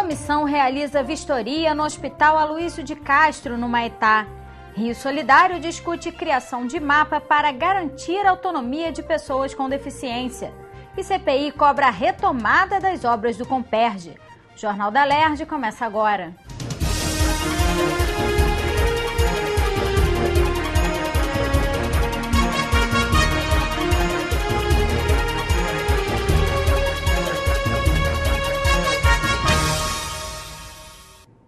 comissão realiza vistoria no Hospital Aloísio de Castro, no Maitá. Rio Solidário discute criação de mapa para garantir a autonomia de pessoas com deficiência. E CPI cobra a retomada das obras do Comperge. O Jornal da Alerj começa agora.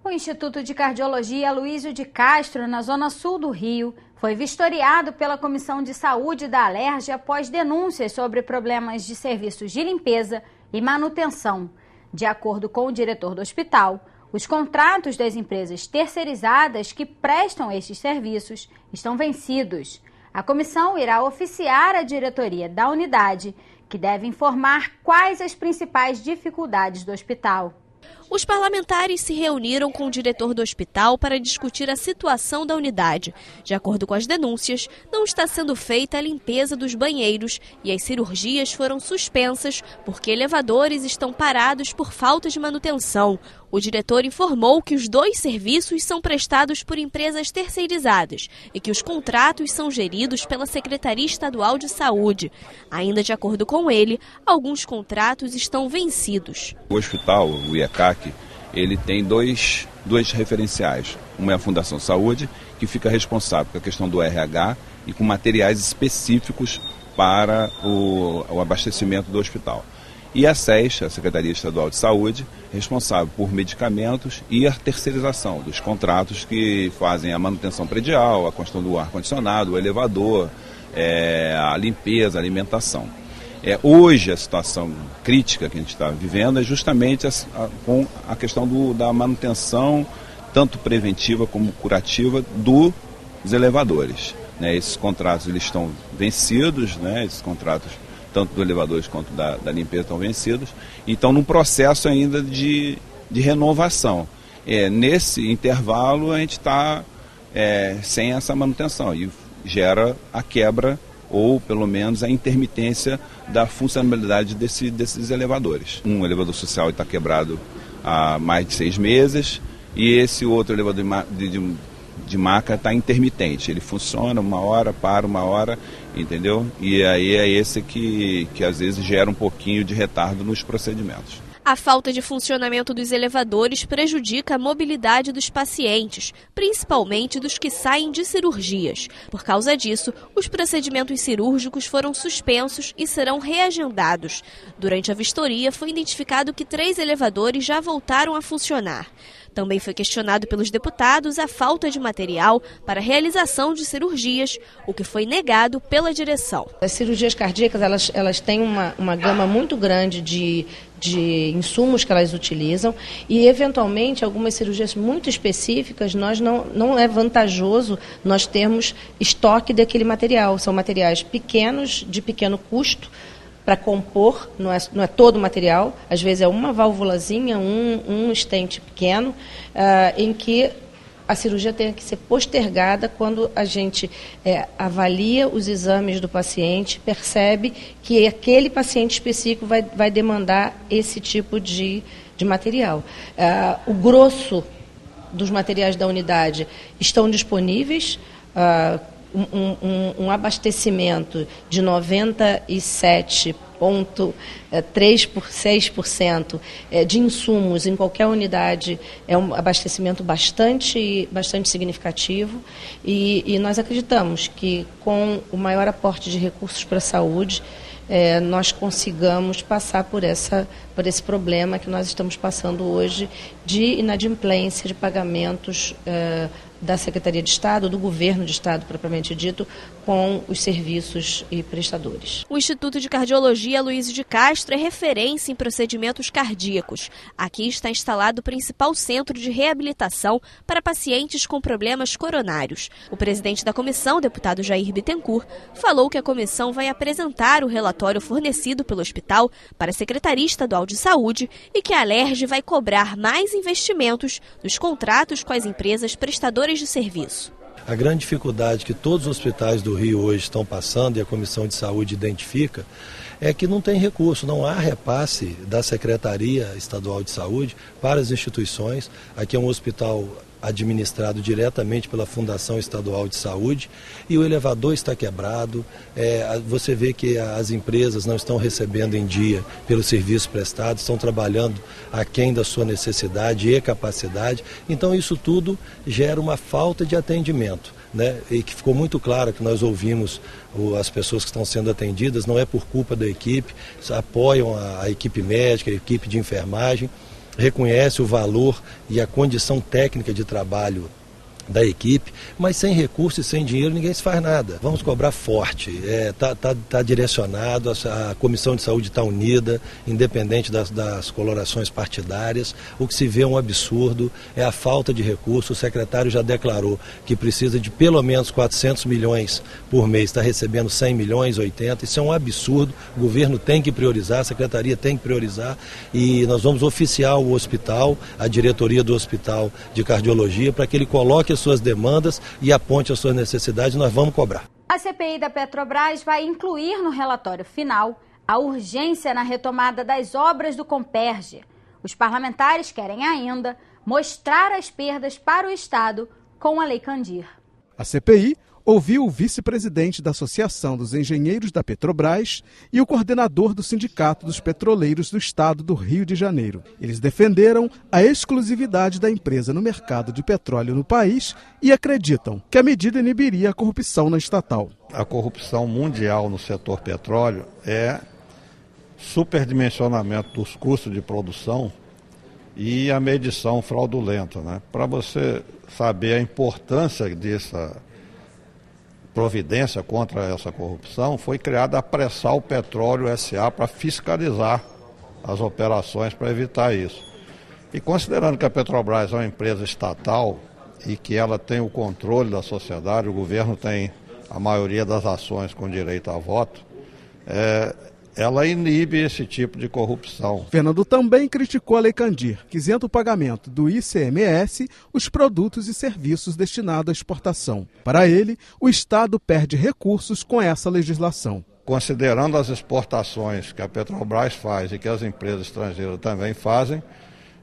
O Instituto de Cardiologia Aloísio de Castro, na zona sul do Rio, foi vistoriado pela Comissão de Saúde da Alerj após denúncias sobre problemas de serviços de limpeza e manutenção. De acordo com o diretor do hospital, os contratos das empresas terceirizadas que prestam estes serviços estão vencidos. A comissão irá oficiar a diretoria da unidade, que deve informar quais as principais dificuldades do hospital. Os parlamentares se reuniram com o diretor do hospital para discutir a situação da unidade. De acordo com as denúncias, não está sendo feita a limpeza dos banheiros e as cirurgias foram suspensas porque elevadores estão parados por falta de manutenção. O diretor informou que os 2 serviços são prestados por empresas terceirizadas e que os contratos são geridos pela Secretaria Estadual de Saúde. Ainda de acordo com ele, alguns contratos estão vencidos. O hospital, o IECAC, ele tem dois referenciais. Uma é a Fundação Saúde, que fica responsável pela questão do RH e com materiais específicos para o abastecimento do hospital. E a SES, a Secretaria Estadual de Saúde, responsável por medicamentos e a terceirização dos contratos que fazem a manutenção predial, a questão do ar-condicionado, o elevador, a limpeza, a alimentação. Hoje a situação crítica que a gente está vivendo é justamente com a questão da manutenção, tanto preventiva como curativa, dos elevadores. Esses contratos eles estão vencidos, esses contratos tanto dos elevadores quanto da limpeza estão vencidos, e estão num processo ainda de renovação. Nesse intervalo a gente está sem essa manutenção e gera a quebra ou pelo menos a intermitência da funcionalidade desses elevadores. Um elevador social está quebrado há mais de 6 meses e esse outro elevador de maca está intermitente, ele funciona uma hora, para uma hora, entendeu? E aí é esse que às vezes gera um pouquinho de retardo nos procedimentos. A falta de funcionamento dos elevadores prejudica a mobilidade dos pacientes, principalmente dos que saem de cirurgias. Por causa disso, os procedimentos cirúrgicos foram suspensos e serão reagendados. Durante a vistoria, foi identificado que 3 elevadores já voltaram a funcionar. Também foi questionado pelos deputados a falta de material para a realização de cirurgias, o que foi negado pela direção. As cirurgias cardíacas elas têm uma gama muito grande de insumos que elas utilizam e, eventualmente, algumas cirurgias muito específicas, não é vantajoso nós termos estoque daquele material. São materiais pequenos, de pequeno custo, para compor, não é todo o material, às vezes é uma válvulazinha, um stent pequeno, em que a cirurgia tem que ser postergada quando a gente avalia os exames do paciente, percebe que aquele paciente específico vai demandar esse tipo de material. O grosso dos materiais da unidade estão disponíveis, um abastecimento de 97,6% de insumos em qualquer unidade é um abastecimento bastante significativo e nós acreditamos que com o maior aporte de recursos para a saúde nós consigamos passar por esse problema que nós estamos passando hoje de inadimplência de pagamentos da Secretaria de Estado, do Governo de Estado, propriamente dito, com os serviços e prestadores. O Instituto de Cardiologia Aloísio de Castro é referência em procedimentos cardíacos. Aqui está instalado o principal centro de reabilitação para pacientes com problemas coronários. O presidente da comissão, deputado Jair Bittencourt, falou que a comissão vai apresentar o relatório fornecido pelo hospital para a Secretaria Estadual de Saúde e que a Alerj vai cobrar mais investimentos nos contratos com as empresas prestadoras de serviço. A grande dificuldade que todos os hospitais do Rio hoje estão passando e a Comissão de Saúde identifica é que não tem recurso, não há repasse da Secretaria Estadual de Saúde para as instituições. Aqui é um hospital administrado diretamente pela Fundação Estadual de Saúde e o elevador está quebrado, você vê que as empresas não estão recebendo em dia pelo serviço prestado, estão trabalhando aquém da sua necessidade e capacidade, então isso tudo gera uma falta de atendimento, né? E que ficou muito claro que nós ouvimos as pessoas que estão sendo atendidas, não é por culpa da equipe, apoiam a equipe médica, a equipe de enfermagem, reconhece o valor e a condição técnica de trabalho da equipe, mas sem recurso e sem dinheiro ninguém se faz nada. Vamos cobrar forte, tá direcionado, a Comissão de Saúde está unida, independente das colorações partidárias. O que se vê é um absurdo, é a falta de recurso. O secretário já declarou que precisa de pelo menos 400 milhões por mês, está recebendo 100 milhões, 80, isso é um absurdo. O governo tem que priorizar, a secretaria tem que priorizar e nós vamos oficiar o hospital, a diretoria do hospital de cardiologia, para que ele coloque as suas demandas e aponte as suas necessidades, nós vamos cobrar. A CPI da Petrobras vai incluir no relatório final a urgência na retomada das obras do Comperj. Os parlamentares querem ainda mostrar as perdas para o Estado com a Lei Candir. A CPI ouviu o vice-presidente da Associação dos Engenheiros da Petrobras e o coordenador do Sindicato dos Petroleiros do Estado do Rio de Janeiro. Eles defenderam a exclusividade da empresa no mercado de petróleo no país e acreditam que a medida inibiria a corrupção na estatal. A corrupção mundial no setor petróleo é superdimensionamento dos custos de produção e a medição fraudulenta, né? Para você saber a importância dessa providência contra essa corrupção, foi criada a Pré-Sal Petróleo S.A. para fiscalizar as operações para evitar isso. E considerando que a Petrobras é uma empresa estatal e que ela tem o controle da sociedade, o governo tem a maioria das ações com direito a voto, ela inibe esse tipo de corrupção. Fernando também criticou a Lei Candir, que isenta o pagamento do ICMS os produtos e serviços destinados à exportação. Para ele, o Estado perde recursos com essa legislação. Considerando as exportações que a Petrobras faz e que as empresas estrangeiras também fazem,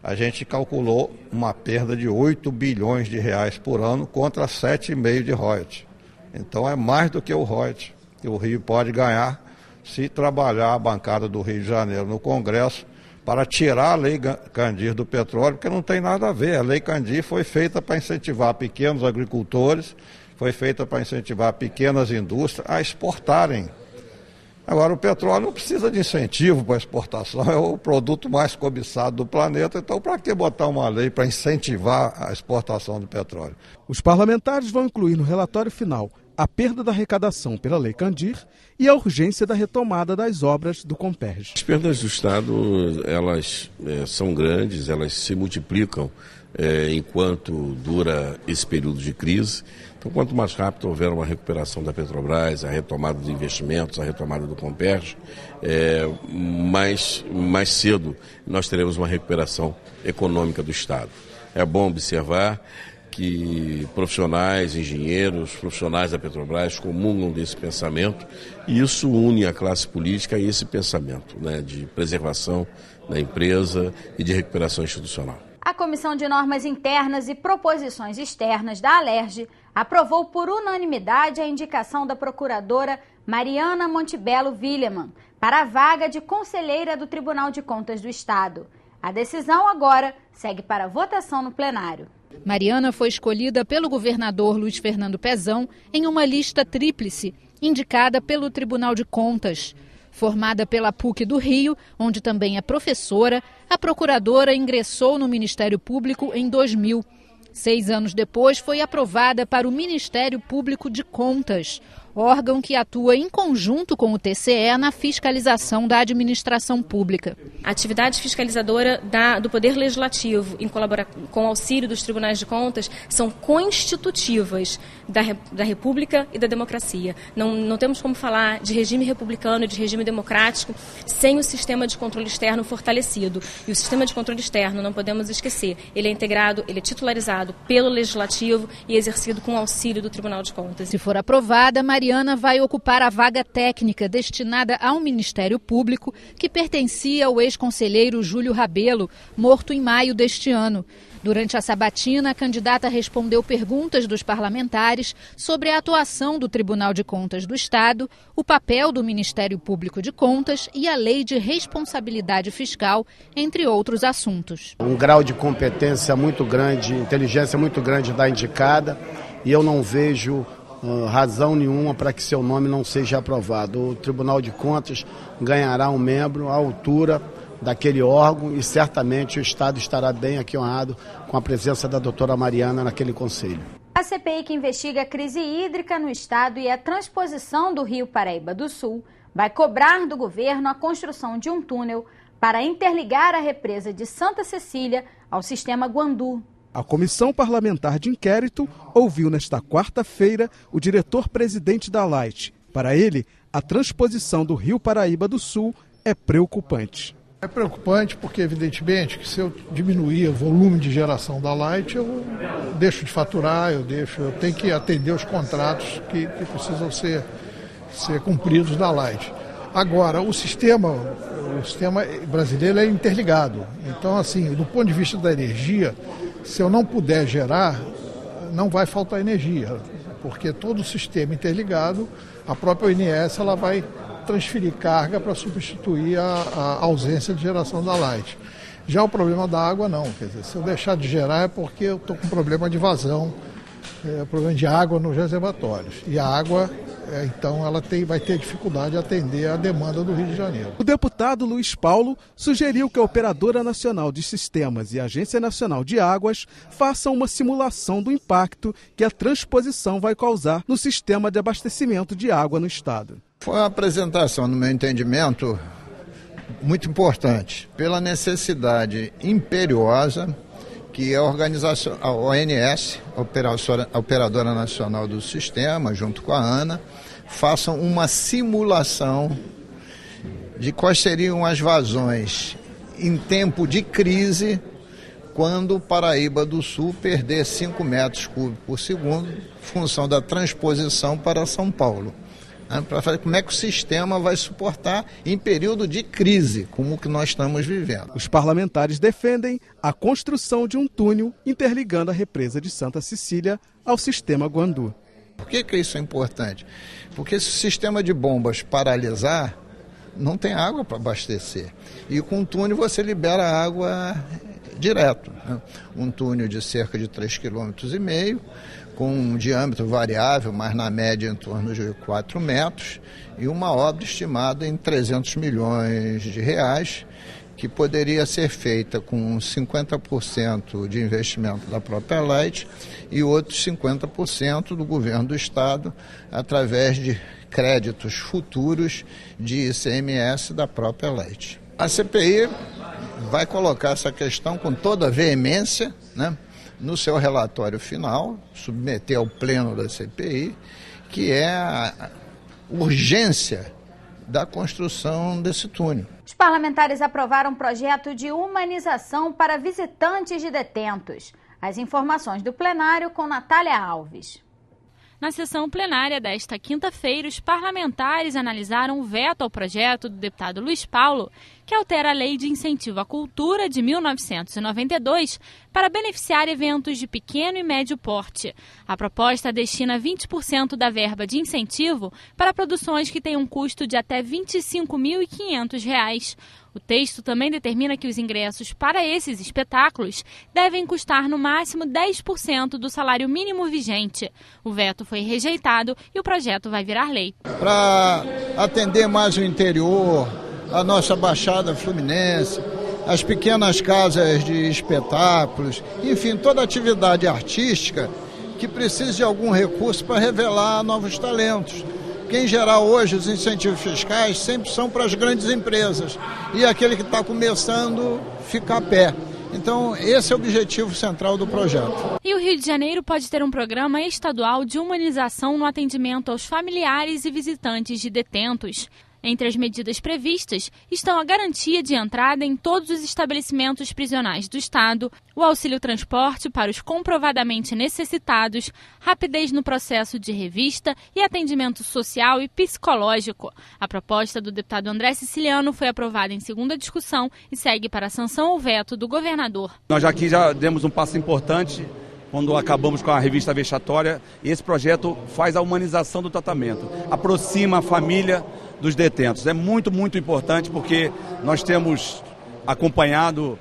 a gente calculou uma perda de 8 bilhões de reais por ano contra 7,5 de royalties. Então é mais do que o royalties que o Rio pode ganhar se trabalhar a bancada do Rio de Janeiro no Congresso para tirar a Lei Candir do petróleo, porque não tem nada a ver. A Lei Candir foi feita para incentivar pequenos agricultores, foi feita para incentivar pequenas indústrias a exportarem. Agora, o petróleo não precisa de incentivo para exportação, é o produto mais cobiçado do planeta, então para que botar uma lei para incentivar a exportação do petróleo? Os parlamentares vão incluir no relatório final a perda da arrecadação pela Lei Candir e a urgência da retomada das obras do Comperj. As perdas do Estado, elas são grandes, elas se multiplicam enquanto dura esse período de crise. Então, quanto mais rápido houver uma recuperação da Petrobras, a retomada dos investimentos, a retomada do Comperj, mais cedo nós teremos uma recuperação econômica do Estado. É bom observar que profissionais, engenheiros, profissionais da Petrobras comungam desse pensamento e isso une a classe política a esse pensamento, né, de preservação da empresa e de recuperação institucional. A Comissão de Normas Internas e Proposições Externas da Alerj aprovou por unanimidade a indicação da procuradora Mariana Montebello Willemann para a vaga de conselheira do Tribunal de Contas do Estado. A decisão agora segue para votação no plenário. Mariana foi escolhida pelo governador Luiz Fernando Pezão em uma lista tríplice, indicada pelo Tribunal de Contas. Formada pela PUC do Rio, onde também é professora, a procuradora ingressou no Ministério Público em 2000. 6 anos depois, foi aprovada para o Ministério Público de Contas, órgão que atua em conjunto com o TCE na fiscalização da administração pública. A atividade fiscalizadora do Poder Legislativo, em com o auxílio dos tribunais de contas, são constitutivas da República e da democracia. Não temos como falar de regime republicano e de regime democrático sem o sistema de controle externo fortalecido. E o sistema de controle externo, não podemos esquecer, ele é integrado, ele é titularizado pelo Legislativo e exercido com o auxílio do Tribunal de Contas. Se for aprovada, Mariana vai ocupar a vaga técnica destinada ao Ministério Público, que pertencia ao ex-conselheiro Júlio Rabelo, morto em maio deste ano. Durante a sabatina, a candidata respondeu perguntas dos parlamentares sobre a atuação do Tribunal de Contas do Estado, o papel do Ministério Público de Contas e a Lei de Responsabilidade Fiscal, entre outros assuntos. Um grau de competência muito grande, inteligência muito grande da indicada, e eu não vejo razão nenhuma para que seu nome não seja aprovado. O Tribunal de Contas ganhará um membro à altura daquele órgão e certamente o Estado estará bem aqui honrado com a presença da doutora Mariana naquele conselho. A CPI que investiga a crise hídrica no Estado e a transposição do Rio Paraíba do Sul vai cobrar do governo a construção de um túnel para interligar a represa de Santa Cecília ao sistema Guandu. A Comissão Parlamentar de Inquérito ouviu nesta quarta-feira o diretor-presidente da Light. Para ele, a transposição do Rio Paraíba do Sul é preocupante. É preocupante porque, evidentemente, que se eu diminuir o volume de geração da Light, eu deixo de faturar, eu tenho que atender os contratos que precisam ser cumpridos da Light. Agora, o sistema brasileiro é interligado. Então, assim, do ponto de vista da energia, se eu não puder gerar, não vai faltar energia, porque todo o sistema interligado, a própria ONS, ela vai transferir carga para substituir a ausência de geração da Light. Já o problema da água não, quer dizer, se eu deixar de gerar é porque eu estou com problema de vazão, problema de água nos reservatórios. E a água, então, ela vai ter dificuldade de atender a demanda do Rio de Janeiro. O deputado Luiz Paulo sugeriu que a Operadora Nacional de Sistemas e a Agência Nacional de Águas façam uma simulação do impacto que a transposição vai causar no sistema de abastecimento de água no Estado. Foi uma apresentação, no meu entendimento, muito importante, pela necessidade imperiosa que a organização, a ONS, a Operadora Nacional do Sistema, junto com a ANA, façam uma simulação de quais seriam as vazões em tempo de crise quando o Paraíba do Sul perder 5 metros cúbicos por segundo, em função da transposição para São Paulo. Para fazer como é que o sistema vai suportar em período de crise, como o que nós estamos vivendo. Os parlamentares defendem a construção de um túnel interligando a represa de Santa Cecília ao sistema Guandu. Por que isso é importante? Porque se o sistema de bombas paralisar, não tem água para abastecer. E com o túnel você libera água direto. Um túnel de cerca de 3,5 km, com um diâmetro variável, mas na média em torno de 4 metros, e uma obra estimada em 300 milhões de reais, que poderia ser feita com 50% de investimento da própria Light e outros 50% do governo do Estado, através de créditos futuros de ICMS da própria Light. A CPI vai colocar essa questão com toda a veemência, no seu relatório final, submeter ao pleno da CPI, que é a urgência da construção desse túnel. Os parlamentares aprovaram um projeto de humanização para visitantes de detentos. As informações do plenário com Natália Alves. Na sessão plenária desta quinta-feira, os parlamentares analisaram o veto ao projeto do deputado Luiz Paulo, que altera a Lei de Incentivo à Cultura de 1992 para beneficiar eventos de pequeno e médio porte. A proposta destina 20% da verba de incentivo para produções que têm um custo de até R$ 25.500. O texto também determina que os ingressos para esses espetáculos devem custar no máximo 10% do salário mínimo vigente. O veto foi rejeitado e o projeto vai virar lei. Para atender mais o interior, a nossa Baixada Fluminense, as pequenas casas de espetáculos, enfim, toda atividade artística que precise de algum recurso para revelar novos talentos. Porque, em geral, hoje os incentivos fiscais sempre são para as grandes empresas e aquele que está começando fica a pé. Então, esse é o objetivo central do projeto. E o Rio de Janeiro pode ter um programa estadual de humanização no atendimento aos familiares e visitantes de detentos. Entre as medidas previstas estão a garantia de entrada em todos os estabelecimentos prisionais do Estado, o auxílio transporte para os comprovadamente necessitados, rapidez no processo de revista e atendimento social e psicológico. A proposta do deputado André Siciliano foi aprovada em segunda discussão e segue para a sanção ou veto do governador. Nós aqui já demos um passo importante quando acabamos com a revista vexatória, e esse projeto faz a humanização do tratamento, aproxima a família dos detentos. É muito, muito importante porque nós temos acompanhado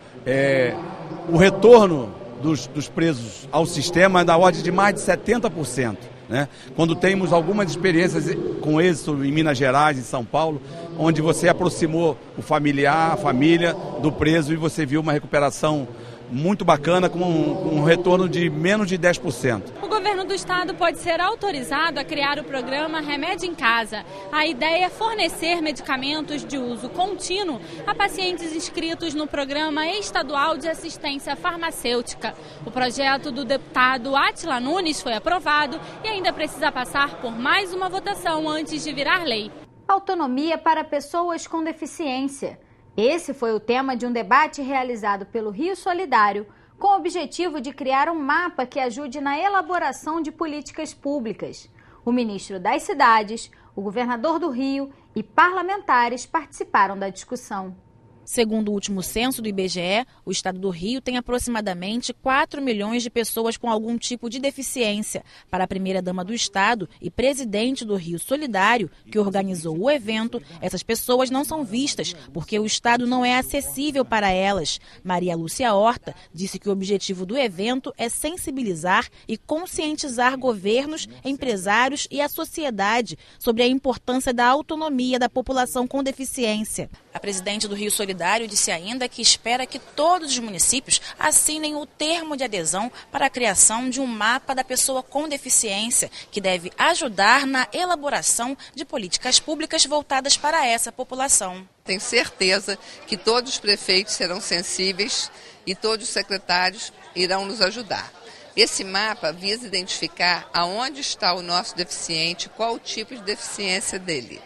o retorno dos presos ao sistema da ordem de mais de 70%. Né? Quando temos algumas experiências com êxito em Minas Gerais, em São Paulo, onde você aproximou o familiar, a família do preso e você viu uma recuperação muito bacana, com um retorno de menos de 10%. O governo do estado pode ser autorizado a criar o programa Remédio em Casa. A ideia é fornecer medicamentos de uso contínuo a pacientes inscritos no Programa Estadual de Assistência Farmacêutica. O projeto do deputado Átila Nunes foi aprovado e ainda precisa passar por mais uma votação antes de virar lei. Autonomia para pessoas com deficiência. Esse foi o tema de um debate realizado pelo Rio Solidário, com o objetivo de criar um mapa que ajude na elaboração de políticas públicas. O ministro das Cidades, o governador do Rio e parlamentares participaram da discussão. Segundo o último censo do IBGE, o estado do Rio tem aproximadamente 4 milhões de pessoas com algum tipo de deficiência. Para a primeira-dama do estado e presidente do Rio Solidário, que organizou o evento, essas pessoas não são vistas porque o estado não é acessível para elas. Maria Lúcia Horta disse que o objetivo do evento é sensibilizar e conscientizar governos, empresários e a sociedade sobre a importância da autonomia da população com deficiência. A presidente do Rio Solidário disse ainda que espera que todos os municípios assinem o termo de adesão para a criação de um mapa da pessoa com deficiência, que deve ajudar na elaboração de políticas públicas voltadas para essa população. Tenho certeza que todos os prefeitos serão sensíveis e todos os secretários irão nos ajudar. Esse mapa visa identificar aonde está o nosso deficiente, qual o tipo de deficiência dele.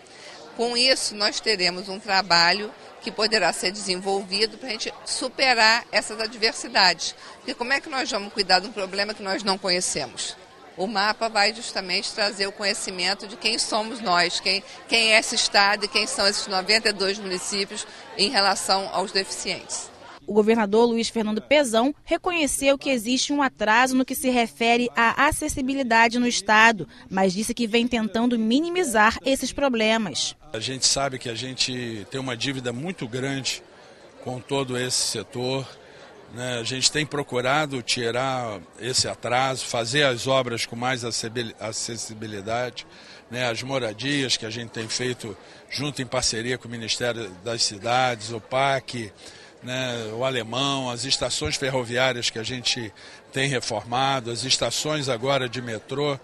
Com isso, nós teremos um trabalho que poderá ser desenvolvido para a gente superar essas adversidades. Porque como é que nós vamos cuidar de um problema que nós não conhecemos? O mapa vai justamente trazer o conhecimento de quem somos nós, quem é esse estado e quem são esses 92 municípios em relação aos deficientes. O governador Luiz Fernando Pezão reconheceu que existe um atraso no que se refere à acessibilidade no estado, mas disse que vem tentando minimizar esses problemas. A gente sabe que a gente tem uma dívida muito grande com todo esse setor, né? A gente tem procurado tirar esse atraso, fazer as obras com mais acessibilidade, né? As moradias que a gente tem feito junto em parceria com o Ministério das Cidades, o PAC, né, o Alemão, as estações ferroviárias que a gente tem reformado, as estações agora de metrô,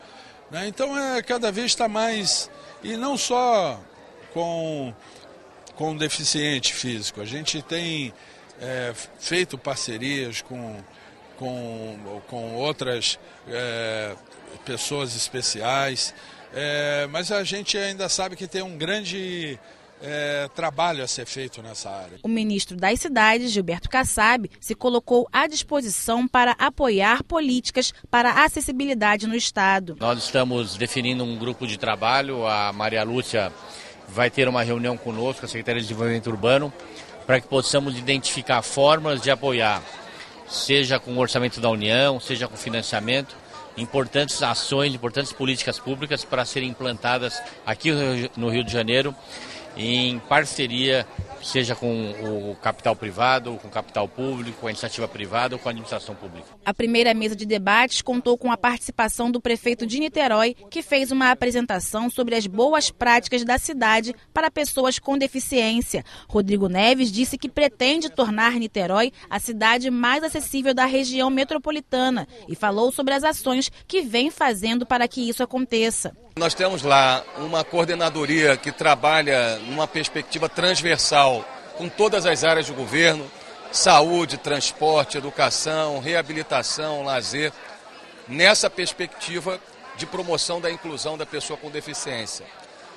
né? Então cada vez está mais, e não só com deficiente físico, a gente tem feito parcerias com outras pessoas especiais, mas a gente ainda sabe que tem um grande trabalho a ser feito nessa área. O ministro das Cidades, Gilberto Kassab, se colocou à disposição para apoiar políticas para a acessibilidade no estado. Nós estamos definindo um grupo de trabalho, a Maria Lúcia vai ter uma reunião conosco, a Secretaria de Desenvolvimento Urbano, para que possamos identificar formas de apoiar, seja com o orçamento da União, seja com financiamento, importantes ações, importantes políticas públicas para serem implantadas aqui no Rio de Janeiro, em parceria, seja com o capital privado, com o capital público, com a iniciativa privada ou com a administração pública. A primeira mesa de debates contou com a participação do prefeito de Niterói, que fez uma apresentação sobre as boas práticas da cidade para pessoas com deficiência. Rodrigo Neves disse que pretende tornar Niterói a cidade mais acessível da região metropolitana e falou sobre as ações que vem fazendo para que isso aconteça. Nós temos lá uma coordenadoria que trabalha numa perspectiva transversal com todas as áreas do governo, saúde, transporte, educação, reabilitação, lazer, nessa perspectiva de promoção da inclusão da pessoa com deficiência.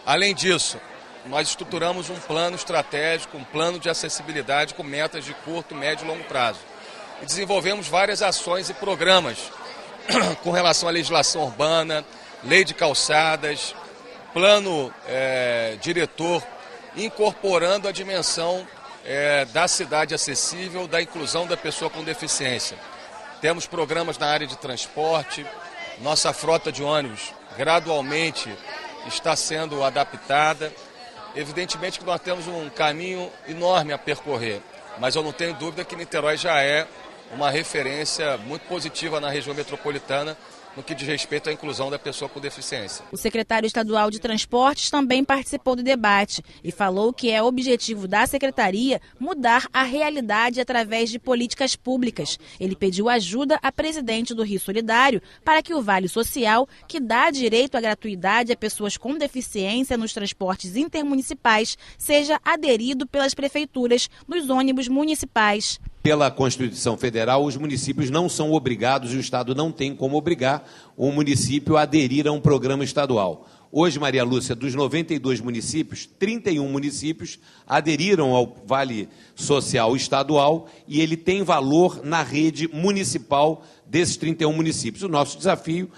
Além disso, nós estruturamos um plano estratégico, um plano de acessibilidade com metas de curto, médio e longo prazo. E desenvolvemos várias ações e programas com relação à legislação urbana, lei de calçadas, plano diretor, incorporando a dimensão da cidade acessível, da inclusão da pessoa com deficiência. Temos programas na área de transporte, nossa frota de ônibus gradualmente está sendo adaptada. Evidentemente que nós temos um caminho enorme a percorrer, mas eu não tenho dúvida que Niterói já é uma referência muito positiva na região metropolitana no que diz respeito à inclusão da pessoa com deficiência. O secretário estadual de Transportes também participou do debate e falou que é objetivo da secretaria mudar a realidade através de políticas públicas. Ele pediu ajuda à presidente do Rio Solidário para que o Vale Social, que dá direito à gratuidade a pessoas com deficiência nos transportes intermunicipais, seja aderido pelas prefeituras nos ônibus municipais. Pela Constituição Federal, os municípios não são obrigados e o Estado não tem como obrigar o município a aderir a um programa estadual. Hoje, Maria Lúcia, dos 92 municípios, 31 municípios aderiram ao Vale Social Estadual e ele tem valor na rede municipal desses 31 municípios. O nosso desafio,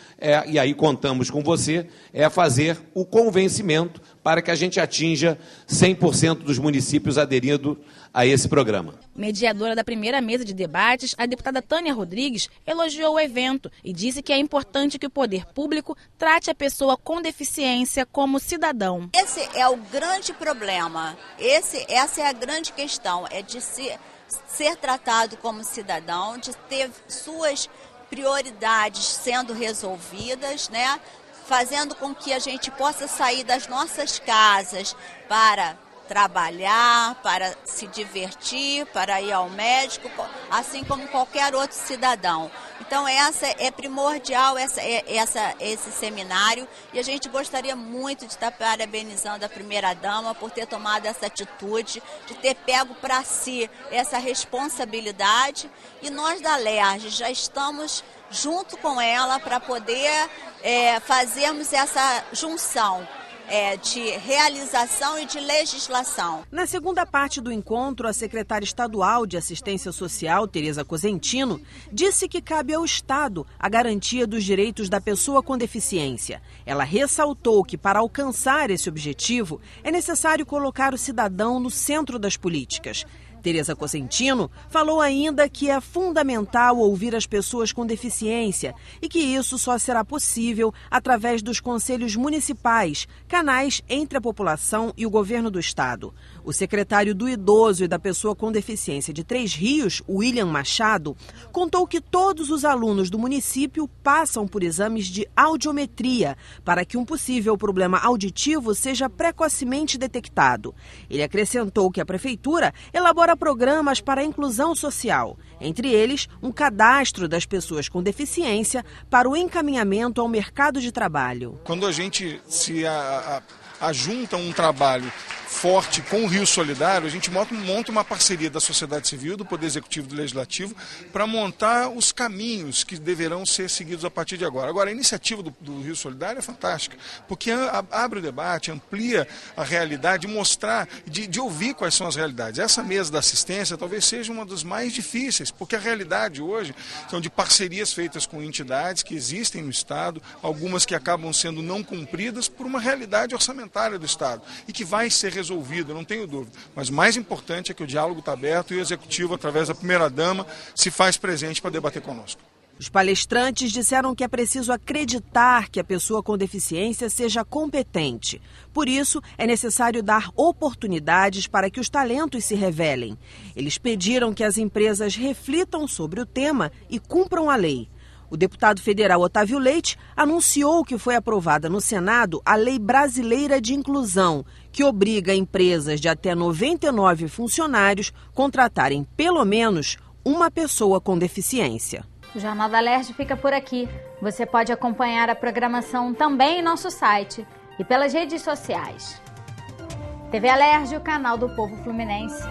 e aí contamos com você, é fazer o convencimento para que a gente atinja 100% dos municípios aderindo a esse programa. Mediadora da primeira mesa de debates, a deputada Tânia Rodrigues elogiou o evento e disse que é importante que o poder público trate a pessoa com deficiência como cidadão. Esse é o grande problema, essa é a grande questão, é de ser tratado como cidadão, de ter suas prioridades sendo resolvidas, né? Fazendo com que a gente possa sair das nossas casas para trabalhar, para se divertir, para ir ao médico, assim como qualquer outro cidadão. Então essa é primordial, esse seminário, e a gente gostaria muito de estar parabenizando a primeira-dama por ter tomado essa atitude, de ter pego para si essa responsabilidade, e nós da LERJ já estamos junto com ela para poder fazermos essa junção de realização e de legislação. Na segunda parte do encontro, a secretária estadual de Assistência Social, Tereza Cosentino, disse que cabe ao Estado a garantia dos direitos da pessoa com deficiência. Ela ressaltou que, para alcançar esse objetivo, é necessário colocar o cidadão no centro das políticas. Tereza Cosentino falou ainda que é fundamental ouvir as pessoas com deficiência e que isso só será possível através dos conselhos municipais, canais entre a população e o governo do estado. O secretário do Idoso e da Pessoa com Deficiência de Três Rios, William Machado, contou que todos os alunos do município passam por exames de audiometria para que um possível problema auditivo seja precocemente detectado. Ele acrescentou que a prefeitura elabora programas para a inclusão social, entre eles um cadastro das pessoas com deficiência para o encaminhamento ao mercado de trabalho. Quando a gente se ajunta um trabalho forte com o Rio Solidário, a gente monta uma parceria da sociedade civil, do Poder Executivo e do Legislativo para montar os caminhos que deverão ser seguidos a partir de agora. Agora, a iniciativa do Rio Solidário é fantástica, porque abre o debate, amplia a realidade, mostrar, de ouvir quais são as realidades. Essa mesa da assistência talvez seja uma das mais difíceis, porque a realidade hoje são de parcerias feitas com entidades que existem no Estado, algumas que acabam sendo não cumpridas por uma realidade orçamentária do Estado e que vai ser resolvida, não tenho dúvida. Mas o mais importante é que o diálogo está aberto e o Executivo, através da primeira-dama, se faz presente para debater conosco. Os palestrantes disseram que é preciso acreditar que a pessoa com deficiência seja competente. Por isso, é necessário dar oportunidades para que os talentos se revelem. Eles pediram que as empresas reflitam sobre o tema e cumpram a lei. O deputado federal Otávio Leite anunciou que foi aprovada no Senado a Lei Brasileira de Inclusão, que obriga empresas de até 99 funcionários contratarem pelo menos uma pessoa com deficiência. O Jornal da LERJ fica por aqui. Você pode acompanhar a programação também em nosso site e pelas redes sociais. TV LERJ, o canal do povo fluminense.